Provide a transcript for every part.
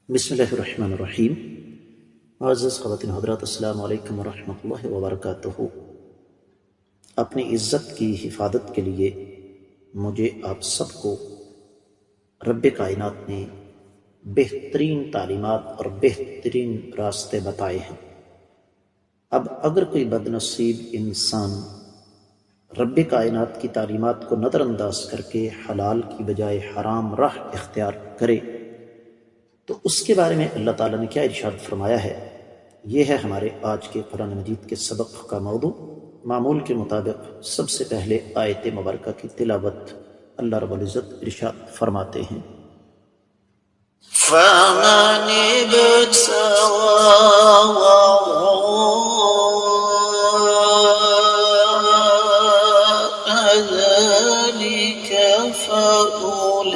بسم اللہ الرحمن الرحیم۔ معزز خواتین حضرات، السلام علیکم ورحمۃ اللہ وبرکاتہ۔ اپنی عزت کی حفاظت کے لیے مجھے آپ سب کو رب کائنات نے بہترین تعلیمات اور بہترین راستے بتائے ہیں۔ اب اگر کوئی بد نصیب انسان رب کائنات کی تعلیمات کو نظر انداز کر کے حلال کی بجائے حرام راہ اختیار کرے تو اس کے بارے میں اللہ تعالیٰ نے کیا ارشاد فرمایا ہے، یہ ہے ہمارے آج کے قرآن مجید کے سبق کا موضوع۔ معمول کے مطابق سب سے پہلے آیت مبارکہ کی تلاوت اللہ رب العزت ارشاد فرماتے ہیں، فمن ابتغى ذلك فأولئك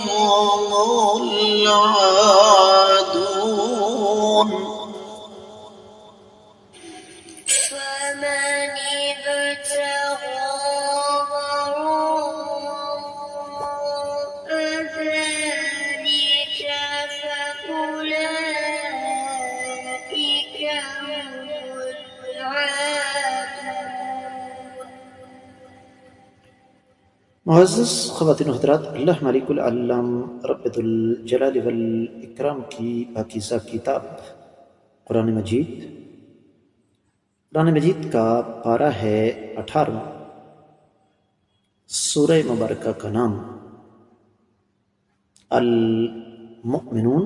هم العادون. فمن ابتغى وراء ذلك فأولئك هم العادون. معزز خواتین و حضرات، اللہ مالک العلم رب ذو الجلال والاکرام کی پاکیزہ کتاب قرآن مجید کا پارہ ہے 18، سورہ مبارکہ کا نام المؤمنون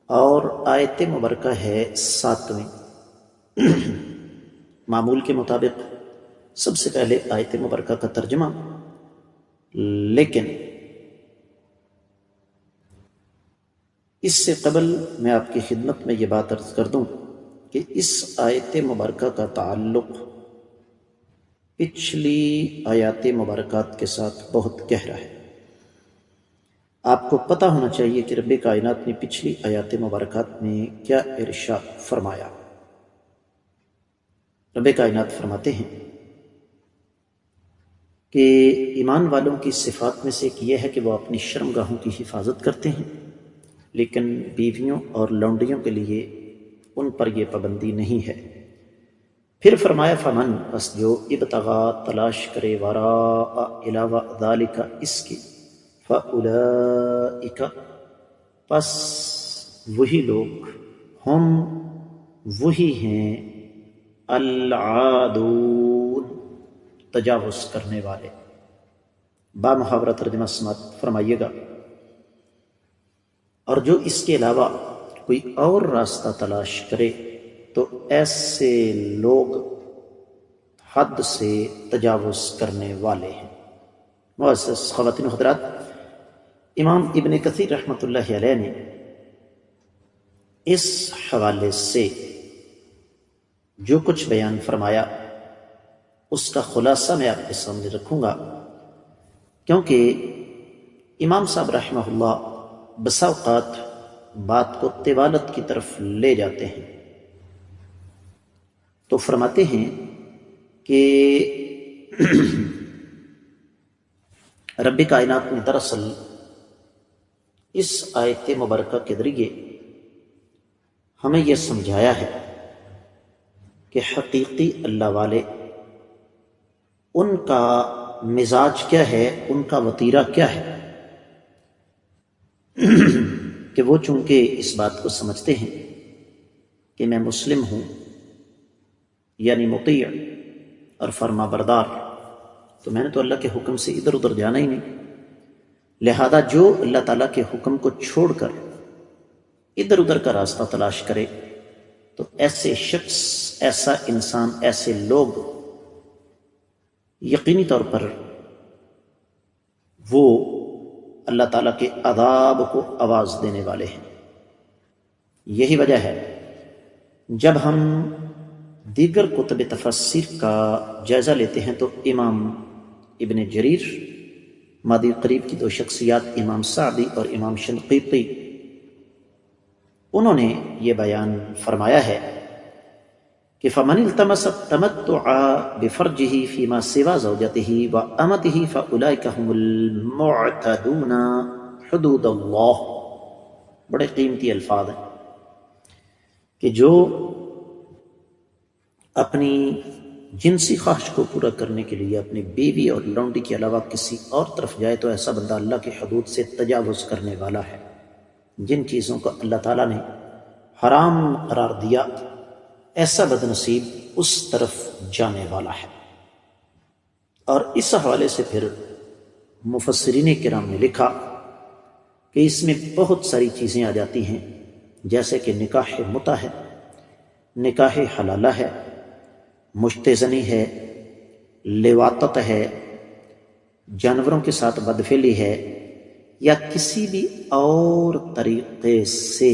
اور آیت مبارکہ ہے 7ویں۔ معمول کے مطابق سب سے پہلے آیت مبارکہ کا ترجمہ، لیکن اس سے قبل میں آپ کی خدمت میں یہ بات عرض کر دوں کہ اس آیت مبارکہ کا تعلق پچھلی آیات مبارکات کے ساتھ بہت گہرا ہے۔ آپ کو پتہ ہونا چاہیے کہ رب کائنات نے پچھلی آیات مبارکات میں کیا ارشاد فرمایا۔ رب کائنات فرماتے ہیں کہ ایمان والوں کی صفات میں سے ایک یہ ہے کہ وہ اپنی شرمگاہوں کی حفاظت کرتے ہیں، لیکن بیویوں اور لونڈیوں کے لیے ان پر یہ پابندی نہیں ہے۔ پھر فرمایا فمن، پس جو ابتغا تلاش کرے، وراء علاوہ ذالک اس کی، فاولئک پس وہی لوگ، ہم وہی ہیں، العادون تجاوز کرنے والے۔ با محاورہ ترجمہ سماعت فرمائیے گا۔ اور جو اس کے علاوہ کوئی اور راستہ تلاش کرے تو ایسے لوگ حد سے تجاوز کرنے والے ہیں۔ معزز خواتین و حضرات، امام ابن کثیر رحمۃ اللہ علیہ نے اس حوالے سے جو کچھ بیان فرمایا اس کا خلاصہ میں آپ کے سامنے رکھوں گا، کیونکہ امام صاحب رحمہ اللہ بسا اوقات بات کو طوالت کی طرف لے جاتے ہیں، تو فرماتے ہیں کہ رب کائنات نے دراصل اس آیت مبارکہ کے ذریعے ہمیں یہ سمجھایا ہے کہ حقیقی اللہ والے، ان کا مزاج کیا ہے، ان کا وتیرہ کیا ہے، کہ وہ چونکہ اس بات کو سمجھتے ہیں کہ میں مسلم ہوں، یعنی مطیع اور فرما بردار، تو میں نے تو اللہ کے حکم سے ادھر ادھر جانا ہی نہیں، لہذا جو اللہ تعالیٰ کے حکم کو چھوڑ کر ادھر ادھر کا راستہ تلاش کرے تو ایسے شخص، ایسا انسان، ایسے لوگ یقینی طور پر وہ اللہ تعالیٰ کے عذاب کو آواز دینے والے ہیں۔ یہی وجہ ہے جب ہم دیگر کتب تفسیر کا جائزہ لیتے ہیں تو امام ابن جریر ماضی قریب کی دو شخصیات، امام سعدی اور امام شنقیطی، انہوں نے یہ بیان فرمایا ہے کہ فمن التمس التمتع بفرجه فيما سوى زوجته وامته فاولئك هم المعتدون حدود اللہ. بڑے قیمتی الفاظ ہیں کہ جو اپنی جنسی خواہش کو پورا کرنے کے لیے اپنی بیوی اور لونڈی کے علاوہ کسی اور طرف جائے تو ایسا بندہ اللہ کی حدود سے تجاوز کرنے والا ہے. جن چیزوں کو اللہ تعالیٰ نے حرام قرار دیا ایسا بد نصیب اس طرف جانے والا ہے. اور اس حوالے سے پھر مفسرین کرام نے لکھا کہ اس میں بہت ساری چیزیں آ جاتی ہیں، جیسے کہ نکاح متع ہے، نکاح حلالہ ہے، مشتزنی ہے، لواطت ہے، جانوروں کے ساتھ بدفعلی ہے، یا کسی بھی اور طریقے سے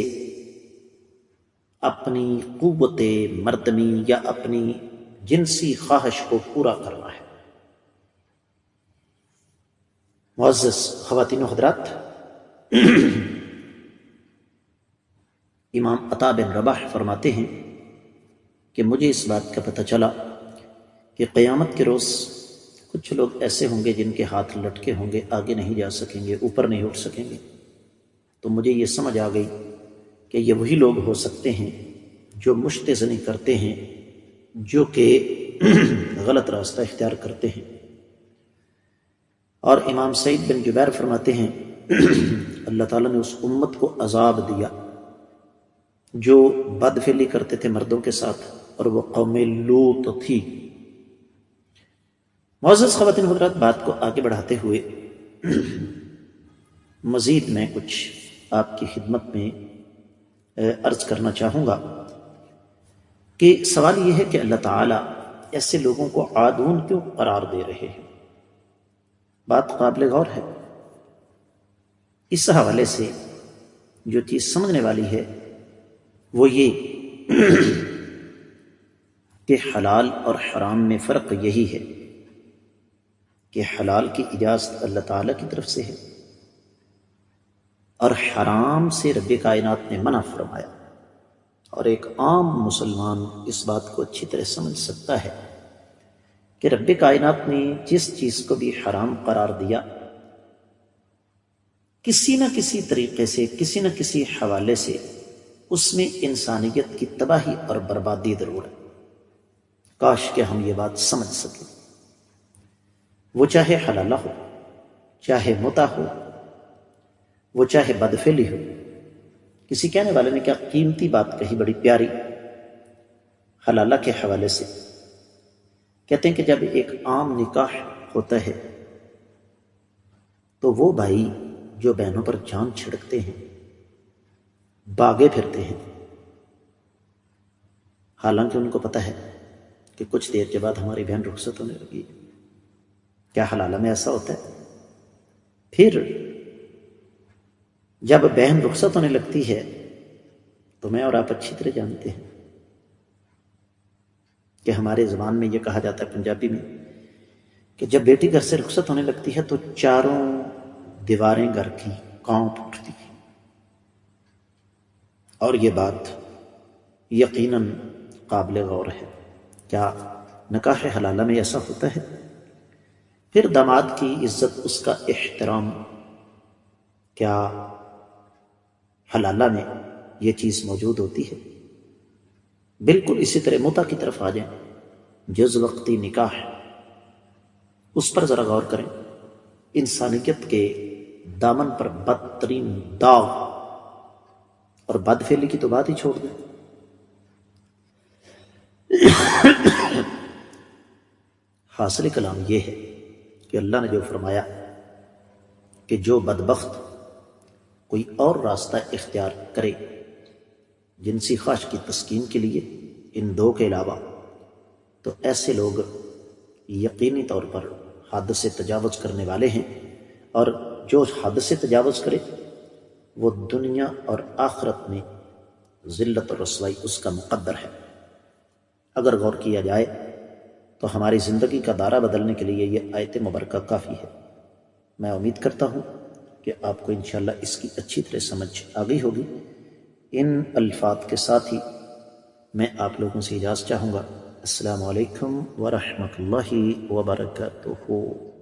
اپنی قوت مردمی یا اپنی جنسی خواہش کو پورا کرنا ہے. معزز خواتین و حضرات، امام عطا بن رباح فرماتے ہیں کہ مجھے اس بات کا پتہ چلا کہ قیامت کے روز کچھ لوگ ایسے ہوں گے جن کے ہاتھ لٹکے ہوں گے، آگے نہیں جا سکیں گے، اوپر نہیں اٹھ سکیں گے. تو مجھے یہ سمجھ آ گئی کہ یہ وہی لوگ ہو سکتے ہیں جو مشتزنی کرتے ہیں، جو کہ غلط راستہ اختیار کرتے ہیں. اور امام سعید بن جبیر فرماتے ہیں اللہ تعالیٰ نے اس امت کو عذاب دیا جو بدفعلی کرتے تھے مردوں کے ساتھ، اور وہ قوم لوط تھی. معزز خواتین حضرات، بات کو آگے بڑھاتے ہوئے مزید میں کچھ آپ کی خدمت میں عرض کرنا چاہوں گا کہ سوال یہ ہے کہ اللہ تعالیٰ ایسے لوگوں کو عادون کیوں قرار دے رہے ہیں؟ بات قابل غور ہے. اس حوالے سے جو چیز سمجھنے والی ہے وہ یہ کہ حلال اور حرام میں فرق یہی ہے کہ حلال کی اجازت اللہ تعالیٰ کی طرف سے ہے اور حرام سے رب کائنات نے منع فرمایا. اور ایک عام مسلمان اس بات کو اچھی طرح سمجھ سکتا ہے کہ رب کائنات نے جس چیز کو بھی حرام قرار دیا کسی نہ کسی طریقے سے، کسی نہ کسی حوالے سے اس میں انسانیت کی تباہی اور بربادی ضرور ہے. کاش کہ ہم یہ بات سمجھ سکیں. وہ چاہے حلالہ ہو، چاہے متع ہو، وہ چاہے بدفعلی ہو. کسی کہنے والے نے کیا قیمتی بات کہی، بڑی پیاری، حلالہ کے حوالے سے. کہتے ہیں کہ جب ایک عام نکاح ہوتا ہے تو وہ بھائی جو بہنوں پر جان چھڑکتے ہیں، باغے پھرتے ہیں، حالانکہ ان کو پتہ ہے کہ کچھ دیر کے بعد ہماری بہن رخصت ہونے لگی ہے. کیا حلالہ میں ایسا ہوتا ہے؟ پھر جب بہن رخصت ہونے لگتی ہے تو میں اور آپ اچھی طرح جانتے ہیں کہ ہمارے زبان میں یہ کہا جاتا ہے، پنجابی میں، کہ جب بیٹی گھر سے رخصت ہونے لگتی ہے تو چاروں دیواریں گھر کی کانپ اٹھتی ہیں. اور یہ بات یقیناً قابل غور ہے. کیا نکاح حلالہ میں ایسا ہوتا ہے؟ پھر داماد کی عزت، اس کا احترام، کیا حلالہ میں یہ چیز موجود ہوتی ہے؟ بالکل اسی طرح متع کی طرف آ جائیں. جز وقتی نکاح، اس پر ذرا غور کریں. انسانیت کے دامن پر بدترین داغ، اور بدفعلی کی تو بات ہی چھوڑ دیں. حاصل کلام یہ ہے کہ اللہ نے جو فرمایا کہ جو بدبخت کوئی اور راستہ اختیار کرے جنسی خواہش کی تسکین کے لیے ان دو کے علاوہ، تو ایسے لوگ یقینی طور پر حد سے تجاوز کرنے والے ہیں. اور جو حد سے تجاوز کرے وہ دنیا اور آخرت میں ذلت اور رسوائی اس کا مقدر ہے. اگر غور کیا جائے تو ہماری زندگی کا دائرہ بدلنے کے لیے یہ آیت مبارکہ کافی ہے. میں امید کرتا ہوں کہ آپ کو انشاءاللہ اس کی اچھی طرح سمجھ آ گئی ہوگی. ان الفاظ کے ساتھ ہی میں آپ لوگوں سے اجازت چاہوں گا۔ السلام علیکم ورحمۃ اللہ وبرکاتہ۔